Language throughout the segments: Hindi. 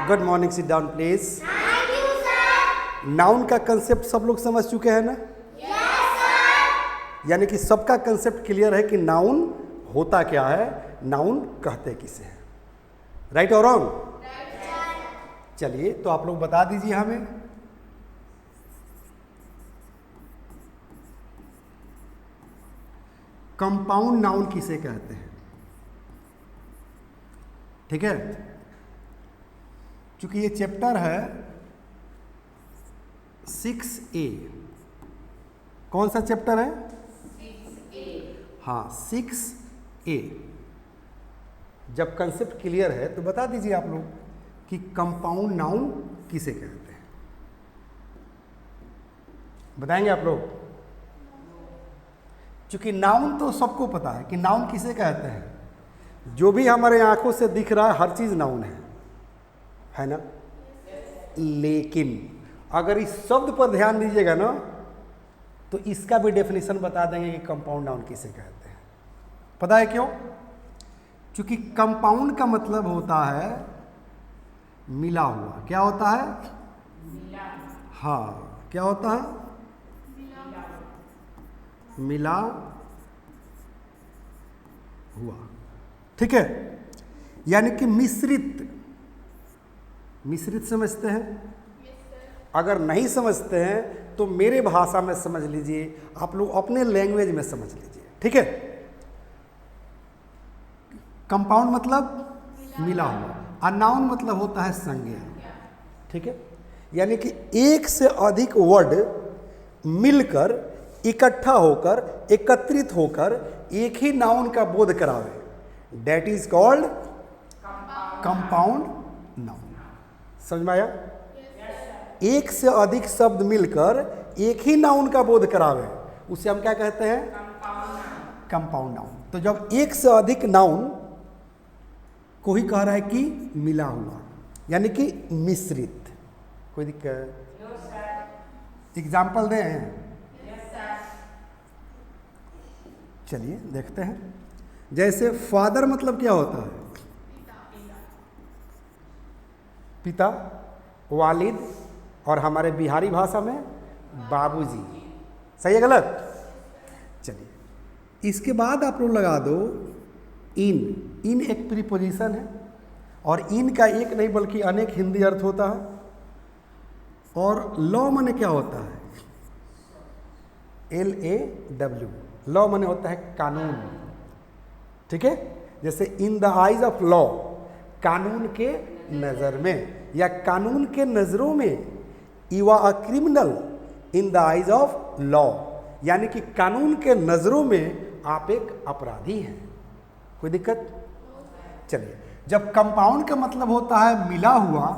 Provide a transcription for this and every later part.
Good morning, sit down please. Thank you sir. Noun का कंसेप्ट सब लोग समझ चुके हैं ना? Yes sir. यानी कि सबका कंसेप्ट क्लियर है कि नाउन होता क्या है, नाउन कहते किसे हैं। राइट और रॉन्ग? चलिए तो आप लोग बता दीजिए हमें, कंपाउंड नाउन किसे कहते हैं। ठीक है, चूंकि ये चैप्टर है 6A। कौन सा चैप्टर है? 6A। हाँ, 6A। जब कंसेप्ट क्लियर है तो बता दीजिए आप लोग कि कंपाउंड नाउन किसे कहते हैं। बताएंगे आप लोग? क्योंकि नाउन तो सबको पता है कि नाउन किसे कहते हैं। जो भी हमारे आंखों से दिख रहा है हर चीज नाउन है ना? लेकिन अगर इस शब्द पर ध्यान दीजिएगा ना तो इसका भी डेफिनेशन बता देंगे कि कंपाउंड नाउन किसे कहते हैं। पता है क्यों? क्योंकि कंपाउंड का मतलब होता है मिला हुआ। क्या होता है? मिला। हाँ, क्या होता है? मिला हुआ। ठीक है, यानी कि मिश्रित। मिश्रित समझते हैं? अगर नहीं समझते हैं तो मेरे भाषा में समझ लीजिए, आप लोग अपने लैंग्वेज में समझ लीजिए। ठीक है, कंपाउंड मतलब मिला हुआ, और नाउन मतलब होता है संज्ञा। ठीक है, यानी कि एक से अधिक वर्ड मिलकर, इकट्ठा होकर, एकत्रित होकर एक ही नाउन का बोध करावे, that is called compound noun. समझ में आया? एक से अधिक शब्द मिलकर एक ही नाउन का बोध करावे, उसे हम क्या कहते हैं? Compound noun. तो जब एक से अधिक नाउन को ही कह रहा है कि मिला हुआ, यानी कि मिश्रित। कोई दिक्कत? एग्जाम्पल दें? चलिए देखते हैं। जैसे फादर मतलब क्या होता है? पिता, वालिद, और हमारे बिहारी भाषा में बाबूजी। सही है गलत? चलिए, इसके बाद आप लोग लगा दो इन। इन एक प्रीपोजिशन है, और इन का एक नहीं बल्कि अनेक हिंदी अर्थ होता है। और लॉ माने क्या होता है? LAW। लॉ माने होता है कानून। ठीक है, जैसे in the eyes of law, कानून के नज़र में, या कानून के नज़रों में, you are a criminal in the eyes of law, यानी कि कानून के नज़रों में आप एक अपराधी हैं। कोई दिक्कत? चलिए, जब कंपाउंड का मतलब होता है मिला हुआ,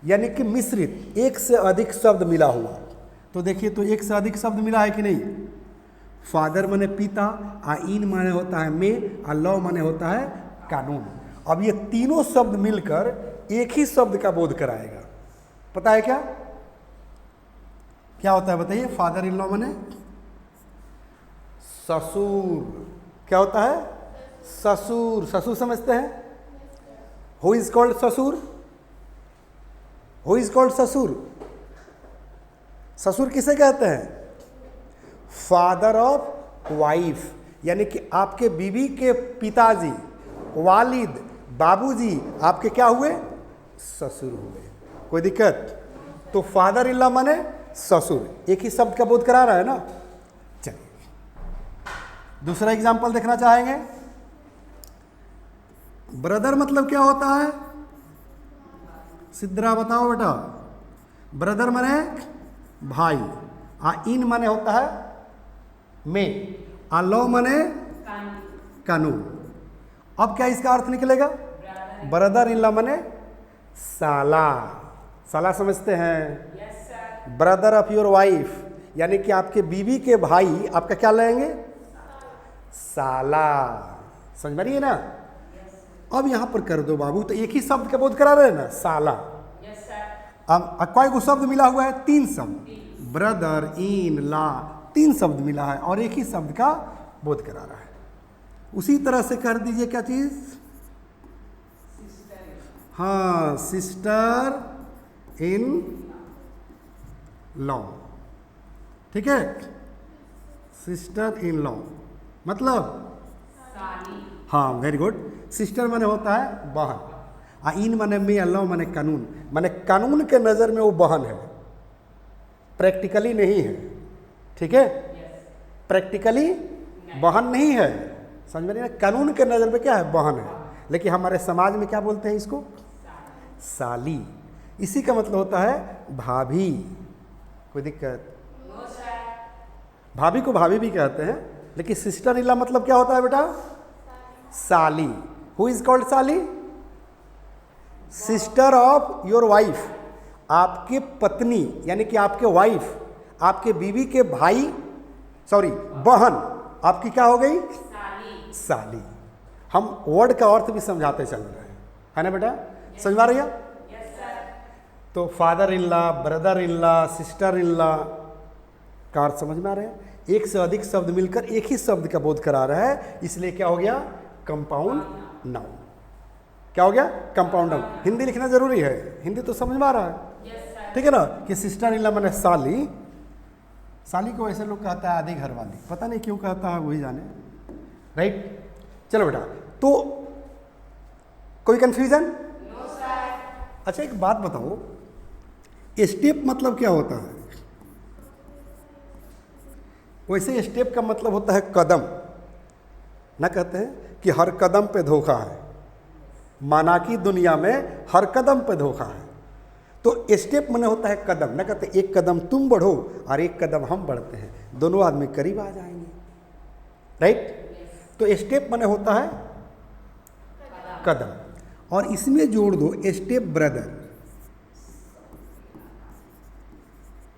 यानी कि मिश्रित, एक से अधिक शब्द मिला हुआ, तो देखिए तो एक से अधिक शब्द मिला है कि नहीं? फादर माने पिता, आ इन माने होता है में, आ लॉ माने होता है कानून। अब ये तीनों शब्द मिलकर एक ही शब्द का बोध कराएगा। पता है क्या क्या होता है? बताइए। फादर इन लॉ माने ससुर। क्या होता है? ससुर। ससुर समझते हैं? हु इज कॉल्ड ससुर? हु इज कॉल्ड ससुर? ससुर किसे कहते हैं? फादर ऑफ वाइफ, यानी कि आपके बीवी के पिताजी, वालिद, बाबूजी आपके क्या हुए? ससुर हुए। कोई दिक्कत? तो फादर इन लॉ माने ससुर, एक ही शब्द का बोध करा रहा है ना। चलिए दूसरा एग्जांपल देखना चाहेंगे। ब्रदर मतलब क्या होता है? सिद्धरा बताओ बेटा। ब्रदर माने भाई, आ इन माने होता है में, आ लॉ माने कानून। अब क्या इसका अर्थ निकलेगा? ब्रदर इन लॉ माने साला। साला समझते हैं? ब्रदर ऑफ योर वाइफ, यानी कि आपके बीवी के भाई आपका क्या लेंगे? साला। समझ में रही है ना? अब यहां पर कर दो बाबू, तो एक ही शब्द का बोध करा रहे हैं ना, साला। अब कई गो शब्द मिला हुआ है? 3 शब्द। ब्रदर, इन, ला, 3 शब्द मिला है और एक ही शब्द का बोध करा रहा है। उसी तरह से कर दीजिए क्या चीज? हाँ, सिस्टर इन लॉ, ठीक है, सिस्टर इन लॉ मतलब, हाँ वेरी गुड। सिस्टर माने होता है बहन, इन माने में, लॉ माने कानून, माने कानून के नज़र में वो बहन है, प्रैक्टिकली नहीं है, ठीक है, प्रैक्टिकली बहन नहीं है, समझ में नहीं, कानून के नज़र में क्या है, बहन है, लेकिन हमारे समाज में क्या बोलते हैं इसको, साली। इसी का मतलब होता है भाभी। कोई दिक्कत? भाभी को भाभी भी कहते हैं, लेकिन सिस्टर इन लॉ मतलब क्या होता है बेटा, साली। हु इज कॉल्ड साली? सिस्टर ऑफ योर वाइफ, आपके पत्नी यानी कि आपके वाइफ, आपके बीवी के भाई, सॉरी बहन, आपकी क्या हो गई, साली। हम वर्ड का अर्थ भी समझाते चल रहे हैं, है ना बेटा, समझ आ रही है? तो father in law, brother in law, sister in law का अर्थ समझ में आ रहे हैं। एक से अधिक शब्द मिलकर एक ही शब्द का बोध करा रहा है, इसलिए क्या हो गया, कंपाउंड नाउन। क्या हो गया, कंपाउंड नाउन। हिंदी लिखना जरूरी है, हिंदी तो समझ में आ रहा है, ठीक है ना, कि सिस्टर इन लॉ माने साली। साली को ऐसे लोग कहता है आधी घर वाली, पता नहीं क्यों कहता है, वही जाने, राइट। चलो बेटा, तो कोई कंफ्यूजन? अच्छा एक बात बताओ, स्टेप मतलब क्या होता है? वैसे स्टेप का मतलब होता है कदम, ना कहते हैं कि हर कदम पे धोखा है, माना कि दुनिया में हर कदम पे धोखा है। तो स्टेप माने होता है कदम, ना कहते एक कदम तुम बढ़ो और एक कदम हम बढ़ते हैं, दोनों आदमी करीब आ जाएंगे, राइट। तो स्टेप माने होता है कदम, और इसमें जोड़ दो स्टेप ब्रदर,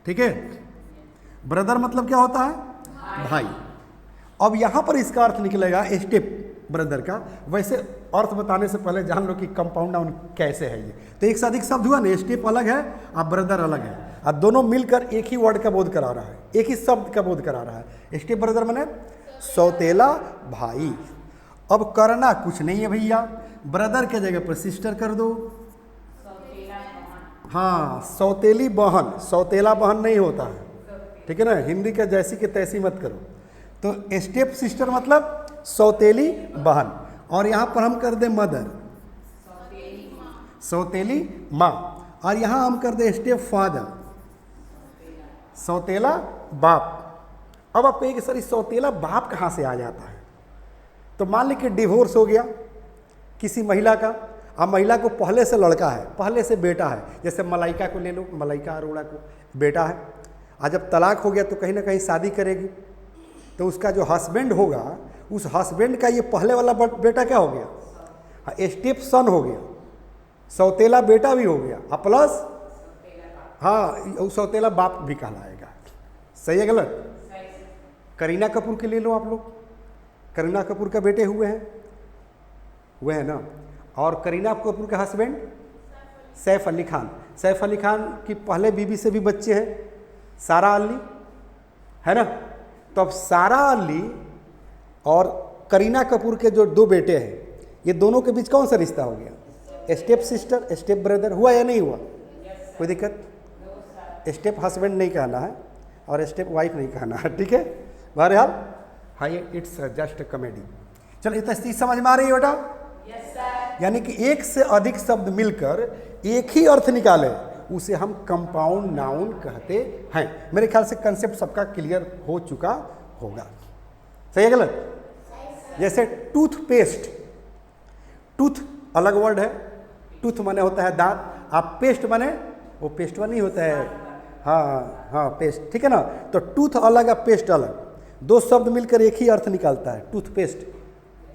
ठीक है। ब्रदर मतलब क्या होता है, भाई। अब यहां पर इसका अर्थ निकलेगा स्टेप ब्रदर का। वैसे अर्थ बताने से पहले जान लो कि कंपाउंड नाउन कैसे है ये। तो एक से अधिक शब्द हुआ ना, स्टेप अलग है और ब्रदर अलग है, और दोनों मिलकर एक ही वर्ड का बोध करा रहा है, एक ही शब्द का बोध करा रहा है। स्टेप ब्रदर माने सौतेला भाई। अब करना कुछ नहीं है भैया, ब्रदर के जगह पर सिस्टर कर दो, हाँ, सौतेली बहन, सौतेला बहन नहीं होता है, ठीक है ना, हिंदी का जैसी के तैसी मत करो। तो स्टेप सिस्टर मतलब सौतेली बहन, और यहाँ पर हम कर दे मदर, सौतेली माँ, और यहाँ हम कर दे स्टेप फादर, सौतेला बाप। अब आप कहिए सर सौतेला बाप कहाँ से आ जाता है? तो मान लीजिए डिवोर्स हो गया किसी महिला का, अब महिला को पहले से लड़का है, पहले से बेटा है, जैसे मलाइका को ले लो, मलाइका अरोड़ा को बेटा है, आज जब तलाक हो गया तो कहीं ना कहीं शादी करेगी, तो उसका जो हस्बैंड होगा, उस हस्बैंड का ये पहले वाला बेटा क्या हो गया, स्टेप सन हो गया, सौतेला बेटा भी हो गया, और प्लस हाँ सौतेला बाप भी कहलाएगा। सही है गलत? करीना कपूर के ले लो आप लोग, करीना कपूर का बेटे हुए हैं ना, और करीना कपूर का हस्बैंड सैफ अली खान, सैफ अली खान की पहले बीवी से भी बच्चे हैं, सारा अली, है ना। तो अब सारा अली और करीना कपूर के जो दो बेटे हैं, ये दोनों के बीच कौन सा रिश्ता हो गया? स्टेप सिस्टर, स्टेप ब्रदर हुआ या नहीं हुआ? कोई दिक्कत? स्टेप हस्बैंड नहीं कहना है और स्टेप वाइफ नहीं कहना है, ठीक है। बहरहाल हाँ, ये इट्स जस्ट कॉमेडी। चलो इतना चीज समझ में आ रही है बेटा? यानी कि एक से अधिक शब्द मिलकर एक ही अर्थ निकाले, उसे हम कंपाउंड नाउन कहते हैं। मेरे ख्याल से कंसेप्ट सबका क्लियर हो चुका होगा। सही है गलत? जैसे टूथपेस्ट, टूथ अलग वर्ड है, टूथ माने होता है दांत, आप पेस्ट माने वो पेस्ट नहीं होता है, हाँ हाँ पेस्ट, ठीक है ना। तो टूथ अलग है, पेस्ट अलग, दो शब्द मिलकर एक ही अर्थ निकालता है, टूथपेस्ट।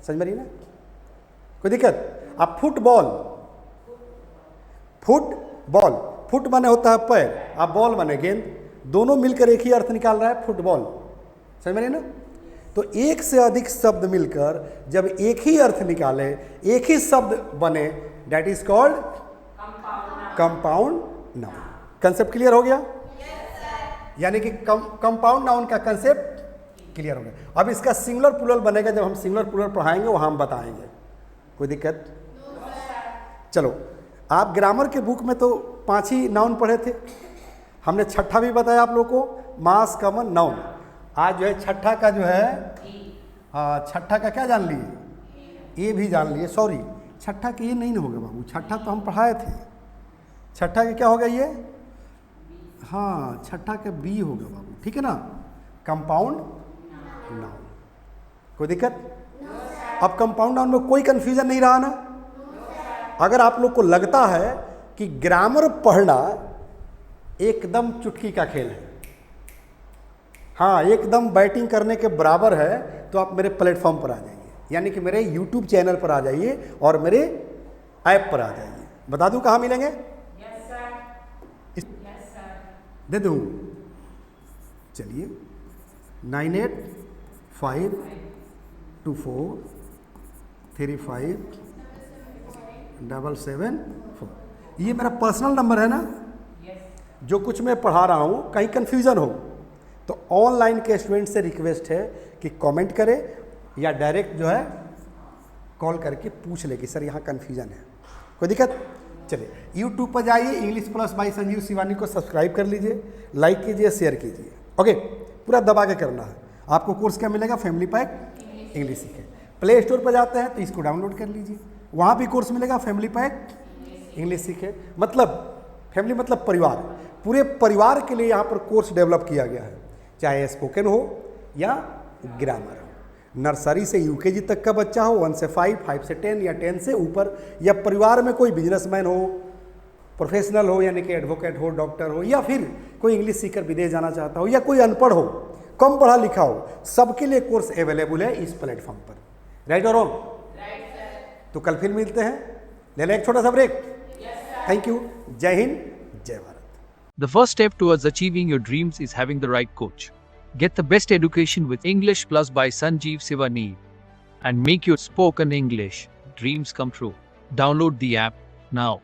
समझ में रही ना? कोई दिक्कत? आप फुटबॉल, फुटबॉल, फुट माने होता है पैर, आप बॉल माने गेंद, दोनों मिलकर एक ही अर्थ निकाल रहा है, फुटबॉल। समझ में रही ना? तो एक से अधिक शब्द मिलकर जब एक ही अर्थ निकाले, एक ही शब्द बने, that is called compound noun. Concept clear हो गया? यानी कि कंपाउंड नाउन का कंसेप्ट क्लियर हो गया। अब इसका सिंगुलर प्लूरल बनेगा, जब हम सिंगुलर प्लूरल पढ़ाएंगे वहां हम बताएंगे। कोई दिक्कत? चलो आप ग्रामर के बुक में तो 5 ही नाउन पढ़े थे, हमने छठा भी बताया आप लोग को, मास कॉमन नाउन। आज जो है छठा का जो है, हाँ छठा का क्या जान लिए, ए भी जान लिए। सॉरी, छठा के ये नहीं ना होगा बाबू, छठा तो हम पढ़ाए थे। छठा के क्या होगा ये, हाँ छठा का बी होगा बाबू, ठीक है ना, कंपाउंड नाउन। कोई दिक्कत? अब कंपाउंड नाउन में कोई कंफ्यूजन नहीं रहा ना? अगर आप लोग को लगता है कि ग्रामर पढ़ना एकदम चुटकी का खेल है, हाँ एकदम बैटिंग करने के बराबर है, तो आप मेरे प्लेटफॉर्म पर आ जाइए, यानी कि मेरे यूट्यूब चैनल पर आ जाइए और मेरे ऐप पर आ जाइए। बता दूं कहाँ मिलेंगे? Yes sir, yes sir. दे दूं, चलिए 9852435774, ये मेरा पर्सनल नंबर है ना। जो कुछ मैं पढ़ा रहा हूँ कहीं कन्फ्यूज़न हो तो ऑनलाइन के स्टूडेंट से रिक्वेस्ट है कि कमेंट करे या डायरेक्ट जो है कॉल करके पूछ ले कि सर यहाँ कन्फ्यूज़न है। कोई दिक्कत? चलिए यूट्यूब पर जाइए, English plus by Sanjeev Shivani को सब्सक्राइब कर लीजिए, लाइक कीजिए, शेयर कीजिए। ओके, पूरा दबा के करना है। आपको कोर्स क्या मिलेगा? फैमिली पैक इंग्लिश सीखे। प्ले स्टोर पर जाते हैं तो इसको डाउनलोड कर लीजिए, वहाँ भी कोर्स मिलेगा फैमिली पैक इंग्लिश सीखे। मतलब फैमिली मतलब परिवार, पूरे परिवार के लिए यहाँ पर कोर्स डेवलप किया गया है, चाहे स्पोकन हो या ग्रामर हो। नर्सरी से यूकेजी तक का बच्चा हो, 1 से 5, 5 से 10 या 10 से ऊपर, या परिवार में कोई बिजनेसमैन हो, प्रोफेशनल हो यानी कि एडवोकेट हो, डॉक्टर हो, या फिर कोई इंग्लिश सीखकर विदेश जाना चाहता हो, या कोई अनपढ़ हो, कम पढ़ा लिखा हो, सबके लिए कोर्स अवेलेबल है इस प्लेटफॉर्म पर। राइट और रॉन्ग? Right sir. तो कल फिर मिलते हैं, ले लें एक छोटा सा break. Yes sir. Thank you. जय हिंद, जय Bharat. The first step towards achieving your dreams is having the right coach. Get the best education with English Plus by Sanjeev Sivani and make your spoken English dreams come true. Download the app now.